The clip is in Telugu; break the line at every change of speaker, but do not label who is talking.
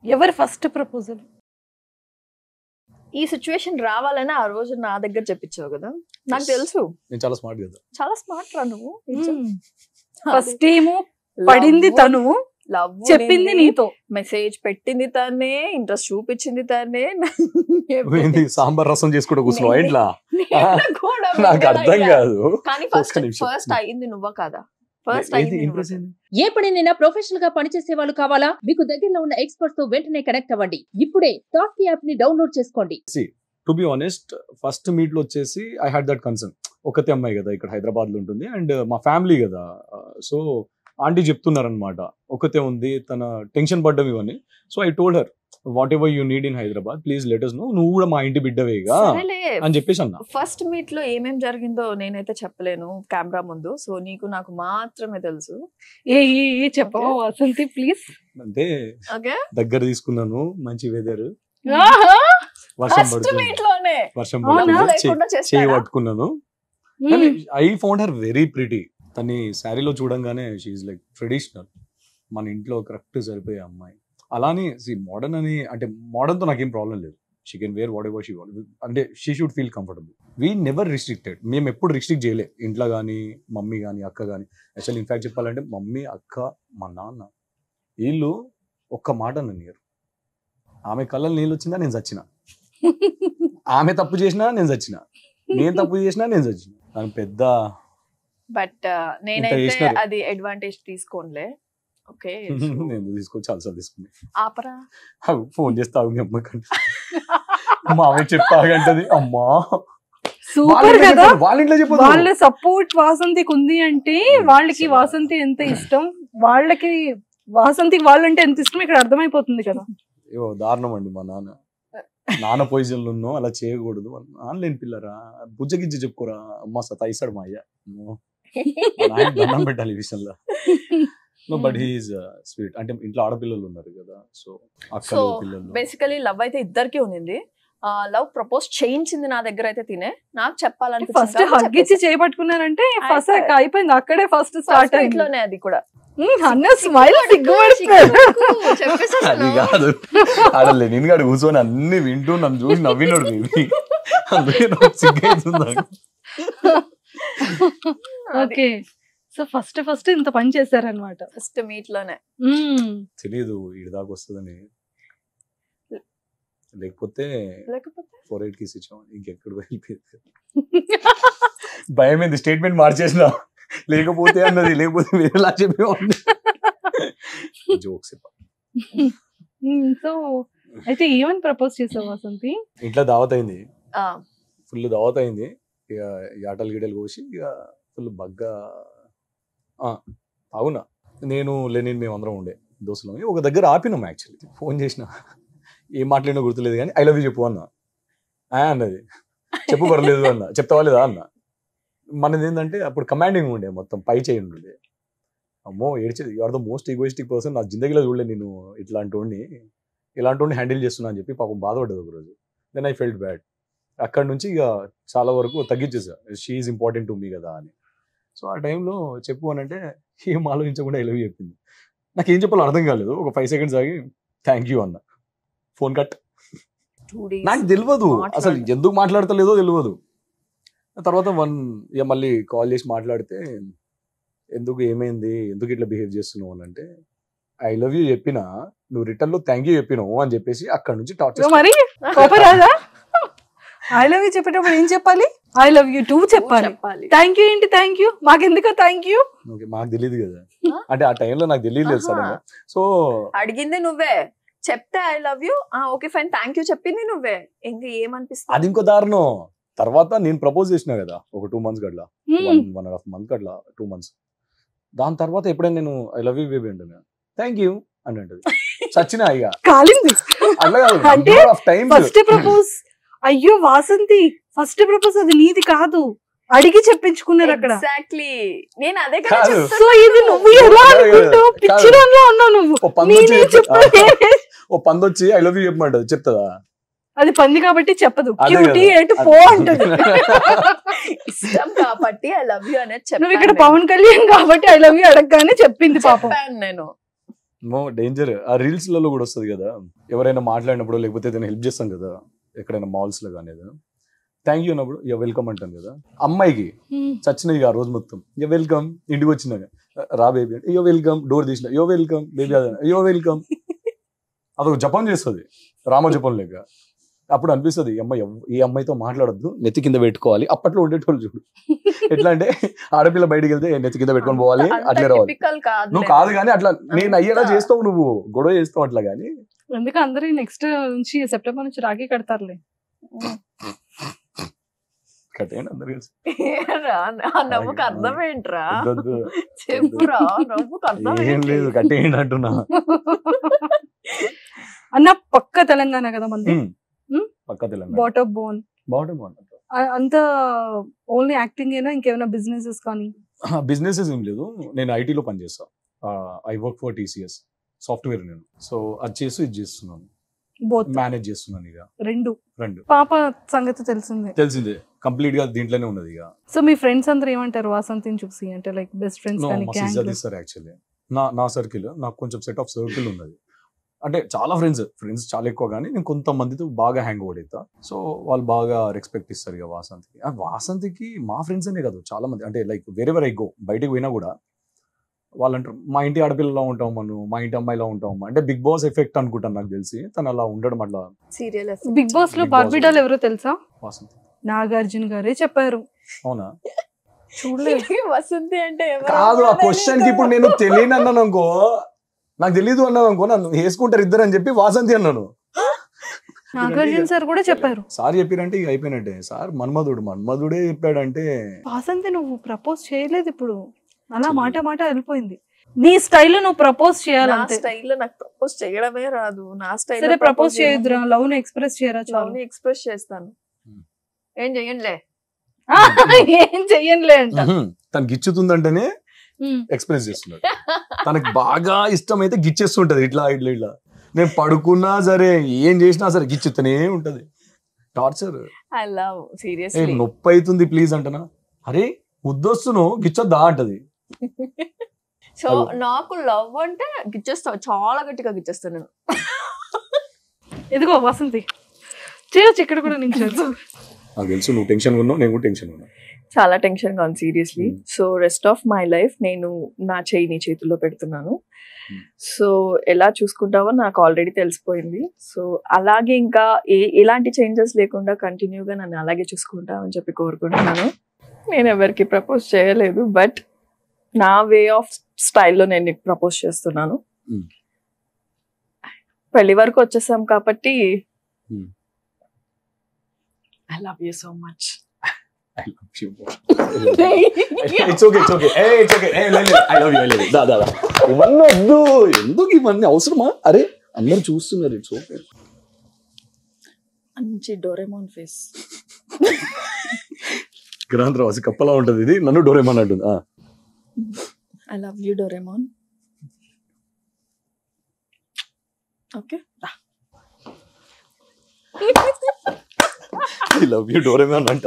ఎవరి ఫస్ట్ ప్రపోజల్?
ఈ సిచ్యువేషన్ రావాలని ఆ రోజు నా దగ్గర చెప్పించావు కదా, నాకు తెలుసు.
నేను చాలా స్మార్ట్ కదా.
చాలా స్మార్ట్ రా నువ్వు.
ఫస్ట్ ఏమో పడింది తను, చెప్పింది నీతో,
మెసేజ్ పెట్టింది తనే, ఇంట్రెస్ట్ చూపించింది తనే.
సాంబార్ రసం చేసుకుంటూ కూర్చున్నావు ఇంట్లో, నాకు అర్థం కాదు.
కానీ ఫస్ట్ అయింది నువ్వా కాదా?
ఏ పనినైనా ప్రొఫెషనల్ గా పనిచేసే వాళ్ళు కావాలా? మీకు దగ్గరలో ఉన్న ఎక్స్పర్ట్స్ తో వెంటనే కనెక్ట్ అవ్వండి. ఇప్పుడే టాస్క్ యాప్ ని డౌన్లోడ్ చేసుకోండి.
To be honest, first meet లో వచ్చేసి ఐ హ్యాడ్ దట్ కన్సర్న్. ఒకతే అమ్మాయి కదా, ఇక్కడ హైదరాబాద్ లో ఉంటుంది, అండ్ మా ఫ్యామిలీ కదా, సో ఆంటీ చెప్తున్నారనమాట, ఒకతే ఉంది, తన టెన్షన్ పడ్డం ఇవన్నీ. So I told her, what ever you need in Hyderabad please let us know, నువ్వు కూడా మా ఇంటి బిడ్డవేగా అని చెప్పేసి అన్న.
ఫస్ట్ మీట్ లో ఏమేం జరిగిందో నేనైతే చెప్పలేను కెమెరా ముందు, సో నీకు నాకు మాత్రమే తెలుసు.
ఏ చెప్పవా వసంతి ప్లీజ్?
అంటే దగ్గర తీసుకున్నాను, మంచి వెదర్,
వర్షం పడుతుంది,
చేయి పట్టుకున్నాను. I found her very pretty. తన్ని శారీలో చూడంగానే షీఈ్ లైక్ ట్రెడిషనల్, మన ఇంట్లో కరెక్ట్ సరిపోయే అమ్మాయి. అలానే మోడర్న్ అని, అంటే మోడర్న్ తో నాకేం ప్రాబ్లం లేదు, she can wear whatever she want, అంటే she should feel comfortable. We never restricted, మేము ఎప్పుడు రిస్ట్రిక్ట్ చేయలే ఇంట్లో కానీ, మమ్మీ కానీ అక్క కానీ. యాక్చువల్ ఇన్ఫాక్ట్ చెప్పాలంటే మమ్మీ, అక్క, మా నాన్న వీళ్ళు ఒక్క మాట నన్ను, ఆమె కళ్ళలో నీళ్ళు వచ్చిందా నేను చచ్చిన, ఆమె తప్పు చేసినా నేను చచ్చిన, నేను తప్పు చేసినా నేను చచ్చిన. దాని పెద్ద
బట్ నేనైతే అది అడ్వాంటేజ్ తీసుకోనులే. ఓకే
నేను తీసుకో చాలాసార్లు తీసుకుని
ఆపరా,
ఫోన్ చేస్తావు మీ అమ్మకంటే, మా ఆమె చెప్తాగంటది. అమ్మా
సూపర్ కదా,
వాళ్ళ ఇంట్లో చెప్పదు,
వాళ్ళ సపోర్ట్ వాసంతికి ఉంది అంటే వాళ్ళకి వాసంతి ఎంత ఇష్టం, వాళ్ళకి వాసంతికి వాళ్ళంటే ఎంత ఇష్టం ఇక్కడ అర్థమైపోతుంది కదా.
ఏవో దారుణం అండి, మా నాన్న పొజిషన్లో ఉన్నావు, అలా చేయకూడదు. ఆన్లైన్ పిల్లరా, బుజ్జగిజ్జి చెప్పుకోరా, అమ్మ సతాయిస్తాడు మా అయ్య, దండం పెట్టాలి ఈ విషయంలో. But he is sweet. అంటే ఇంట్లో ఆడపిల్లలు ఉన్నారు కదా, సో అక్కలు పిల్లలు.
బేసికలీ లవ్ అయితే ఇద్దరికి ఉంది. లవ్ ప్రపోజ్ చేయించింది నా దగ్గర అయితే తినే, నాకు చెప్పాలంటే
ఫస్ట్ హగ్ ఇచ్చి చేపట్టుకున్నారంటే ఫస్ట్ అయిపోయింది, అక్కడే ఫస్ట్ స్టార్ట్
ఇంట్లోనే. అది కూడా
స్మైల్
అది కాదు, అడలే నేను కాదు కూర్చొని అన్ని వింటూ నన్ను చూసి నవ్వినోడు, అందుకే నాకు సిగ్గైతుంది.
ఓకే, సో ఫస్ట్ ఇంత పని చేశారనమాట
ఫస్ట్ మీట్ లోనే.
తెలీదు ఈడి దాకా వస్తుందని, లేకపోతే 4-8 కి ఇచ్చాం, ఇంకెక్కడ వెళ్ళిపోయింది. భయమైంది, స్టేట్మెంట్ మార్చేసిన, లేకపోతే అన్నది, లేకపోతే వేరేలా చెప్పేవాడిని. జోక్స్.
సో అయితే ఏమని ప్రపోజ్ చేసావు వసంతి?
ఇంట్లో దావత్ అయింది, ఫుల్ దావత్ అయింది, ఇక ఆటలు గిటలు కోసి ఇక ఫుల్ బగ్గా. అవునా, నేను లెనిన్ మేము అందరం ఉండే దోస్తులం, ఒక దగ్గర ఆపినాం. యాక్చువల్లీ ఫోన్ చేసిన, ఏం మాట్లాడినా గుర్తులేదు కానీ ఐ లవ్ యూ చెప్పు అన్న. అన్నది చెప్పు పర్లేదు అన్న, చెప్తావా లేదా అన్న. మనది ఏంటంటే అప్పుడు కమాండింగ్ ఉండే, మొత్తం పై చేయండి ఉండే. అమ్మో ఏడ్చేది, you are the most egoistic person, నా జిందగీలో చూడలేదు నేను ఇలాంటి వాడిని హ్యాండిల్ చేస్తున్నా అని చెప్పి పాపం బాధపడ్డది ఒకరోజు. Then I felt bad. అక్కడ నుంచి ఇక చాలా వరకు తగ్గించేసా, she is important to me కదా అని. సో ఆ టైంలో చెప్పు అని అంటే ఏం ఆలోచించకుండా ఐ లవ్ యూ చెప్పింది. నాకేం చెప్పాలో అర్థం కాలేదు, ఒక 5 seconds ఆగి థ్యాంక్ యూ అన్న, ఫోన్ కట్. నాకు తెలియదు అసలు ఎందుకు మాట్లాడతలేదో తెలియదు. తర్వాత ఇక మళ్ళీ కాల్ చేసి మాట్లాడితే, ఎందుకు ఏమైంది, ఎందుకు ఇట్లా బిహేవ్ చేస్తున్నావు అని అంటే, ఐ లవ్ యూ చెప్పినా నువ్వు రిటర్న్ లో థ్యాంక్ యూ చెప్పినావు అని చెప్పేసి అక్కడ నుంచి టార్చర్.
మరి ఐ లవ్ యూ చెప్పేటప్పుడు ఏం చెప్పాలి? ఐ లవ్ యూ టూ చెప్పాలి. థ్యాంక్ యూ ఏంటి థ్యాంక్ యూ, మాకెందుకో థ్యాంక్ యూ.
మాకు తెలియదు కదా, అంటే ఆ టైంలో నాకు తెలియలేదు సడన్ గా. సో
అడిగింది నువ్వే, చెప్తే I love you, okay fine thank you చెప్పింది నువ్వే, ఇంకా ఏమనిపిస్తుంది?
అది ఇంకో దారుణం. తర్వాత నేను ప్రపోజ్ చేసిన కదా ఒక 2 months గట్లా, 1.5 month గట్లా, 2 months. దాని తర్వాత ఎప్పుడైనా నేను ఐ లవ్ యూ బేబీ అంటున్నా, థ్యాంక్ యూ అని అంటది. చచ్చిన ఇక
కాలింది. అంటే ఫస్ట్ ప్రపోజ్, అయ్యో వాసంతి ఫస్ట్ ప్రపోజ్ అది నీది కాదు, అడిగి చెప్పించుకున్నారు అక్కడ.
ఎగ్జాక్ట్లీ, నేను అదే
సో ఇది నువ్వు ఎలా అనుకుంటావు, పిచ్చిదానిలో ఉన్నావు నువ్వు.
ఓ పందొచ్చి ఐ లవ్ యూ చెప్పమంటది, చెప్తుందా?
అది పంది కాబట్టి చెప్పదు, క్యూటీ ఎటు పో అంటది.
ఇష్టం కాబట్టి ఐ లవ్ యూ అనేది చెప్పాను.
నువ్వు ఇక్కడ పవన్ కళ్యాణ్ కాబట్టి ఐ లవ్ యూ అడగగానే చెప్పింది పాపం.
నేను
డేంజర్. ఆ రీల్స్ లలో కూడా వస్తుంది కదా, ఎవరైనా మాట్లాడినప్పుడు లేకపోతే ఏదైనా హెల్ప్ చేస్తాం కదా ఎక్కడైనా మాల్స్ లో కానీ థ్యాంక్ యూ అన్నప్పుడు యో వెల్కమ్ అంటాను కదా, అమ్మాయికి చచ్చినది ఆ రోజు మొత్తం యో వెల్కమ్, ఇంటికి వచ్చినాక రా బేబీ అంటే యో వెల్కమ్, డోర్ తీసిన యో వెల్కమ్ బేబీ, అదే యో వెల్కమ్, అదొక జపం చేస్తుంది రామ జపం లేక. అప్పుడు అనిపిస్తుంది ఈ అమ్మాయితో మాట్లాడొద్దు, నెత్తి కింద పెట్టుకోవాలి. అప్పట్లో ఉండేటోళ్ళు చూడు ఎట్లా అంటే ఆడపిల్ల బయటికి వెళ్తే నెత్తి కింద పెట్టుకొని పోవాలి, అట్లే రావాలి. నువ్వు కాదు కానీ అట్లా నేను అయ్యేలా చేస్తావు, నువ్వు గొడవ చేస్తావు అట్లా. కానీ
ఎందుకు అందరూ నెక్స్ట్ నుంచి సెప్టెంబర్ నుంచి రాఖీ కడతారులే.
కట్టేయండి అందరు కలిసి.
నవ్వుకు అర్థం ఏంట్రా, చెప్పురా. నవ్వుకు అర్థం
ఏం లేదు, కట్టేయండి అంటున్నా.
అన్న పక్క తెలంగాణ కదా మంది,
పక్క తెలంగాణ.
బాటమ్ బోన్ అంత ఓన్లీ యాక్టింగ్ ఏనా, ఇంకేమైనా బిజినెసెస్ కానీ?
బిజినెసెస్ ఏం లేదు, నేను ఐటీలో పనిచేస్తా. I work for TCS software. నేను సో అది చేసి ఇది చేస్తున్నాను, మేనేజ్ చేస్తున్నాను. ఇక రెండు
పాప సంగతి తెలిసిందే
కంప్లీట్ గా దీంట్లోనే ఉన్నది. ఇక
సో మీ ఫ్రెండ్స్ అందరూ ఏమంటారు వాసంతిని చూసి? అంటే లైక్ బెస్ట్ ఫ్రెండ్స్ కానీ
యాక్చువల్లీ నా సర్కిల్, నాకు కొంచెం సెట్ ఆఫ్ సర్కిల్ ఉన్నది. అంటే చాలా ఫ్రెండ్స్ చాలా ఎక్కువ, కానీ నేను కొంతమందితో బాగా హ్యాంగ్ ఓవర్ అవుతా. సో వాళ్ళు బాగా రెస్పెక్ట్ ఇస్తారు ఇక వాసంతికి. వాసంతికి మా ఫ్రెండ్స్ అనే కాదు, చాలా మంది, అంటే లైక్ వేరెవర్ ఐ గో, బయటకు పోయినా కూడా వాళ్ళు అంటారు మా ఇంటి ఆడపిల్లలా ఉంటాం మనం, మా ఇంటి అమ్మాయిలా ఉంటాం. అంటే బిగ్ బాస్ ఎఫెక్ట్ అనుకుంటాను నాకు తెలిసి, తను అలా ఉండడం అట్లా.
బిగ్ బాస్ లో బార్బిడాల్ ఎవరో తెలుసా?
వాసంతి.
నాగార్జున గారే చెప్పారు.
అవునా?
చూడలేదు.
వసంతి అంటే
కాదు, ఆ క్వశ్చన్ కి ఇప్పుడు నేను తెలియని అన్నాను అనుకో, నాకు తెలీదు అన్నాను అనుకో, నన్ను వేసుకుంటారు ఇద్దరు అని చెప్పి వాసంతి అన్నాను.
నాగార్జున సార్ కూడా చెప్పారు.
సార్ చెప్పారంటే ఇక అయిపోయినట్టే. సార్ మన్మధుడే చెప్పాడంటే.
వాసంతి నువ్వు ప్రపోజ్ చేయలేదు, ఇప్పుడు అలా మాట వెళ్ళిపోయింది. నీ స్టైల్ నువ్వు ప్రపోజ్ చేయాలంటే.
స్టైల్ నాకు ప్రపోజ్ చేయడమే రాదు. నా స్టైల్
సరే ప్రపోజ్ చేయదురా, లవ్ ని ఎక్స్ప్రెస్ చేయరా?
లవ్ ని ఎక్స్ప్రెస్ చేస్తాను. ఏం చెయ్యండిలే
అంట.
తను గిచ్చుతుందంటేనే ఎక్స్ప్రెస్ చేస్తున్నాడు. తనకి బాగా ఇష్టమైతే గిచ్చేస్తుంటది ఇట్లా. నేను పడుకున్నా సరే, ఏం చేసినా సరే గిచ్చుతూనే ఉంటది. టార్చర్.
I love seriously.
నొప్పి అవుతుంది ప్లీజ్ అంటనా, అరే ముద్దొస్తును గిచ్చొద్దా అంటది.
సో నాకు లవ్ అంటే గిచ్చేస్తా, చాలా గట్టిగా గిచ్చేస్తాను నేను.
ఎదుగో వసంతి చేయొచ్చు ఇక్కడ కూడా. నీకు
తెలుసు నువ్వు టెన్షన్ ఉన్నావు, నేను కూడా టెన్షన్ ఉన్నా.
చాలా టెన్షన్ గా ఉంది seriously. So rest of my life నేను నా చేయి నీ చేతుల్లో పెడుతున్నాను. సో ఎలా చూసుకుంటావో నాకు ఆల్రెడీ తెలిసిపోయింది. సో అలాగే ఇంకా ఎలాంటి చేంజెస్ లేకుండా కంటిన్యూగా నన్ను అలాగే చూసుకుంటావని చెప్పి కోరుకుంటున్నాను. నేను ఎవరికి ప్రపోజ్ చేయలేదు, బట్ నా వే ఆఫ్ స్టైల్లో నేను నీకు ప్రపోజ్ చేస్తున్నాను. పెళ్లి వరకు వచ్చేసాం కాబట్టి I love you so much.
I love you more. It's okay. Hey, it's okay. Hey, I love you. Da. ఇవన్నీ వద్దు, ఎందుకు ఇవన్నీ అవసరమా? అరే అందరు చూస్తున్నారు. It's okay.
మంచి డోరేమాన్ ఫేస్.
గ్రాంధ్రవాసి కప్పలా ఉంటది ఇది, నన్ను డోరేమాన్ అంటుంది.
I love you Doraemon. Okay.
I love you Doraemon అంట.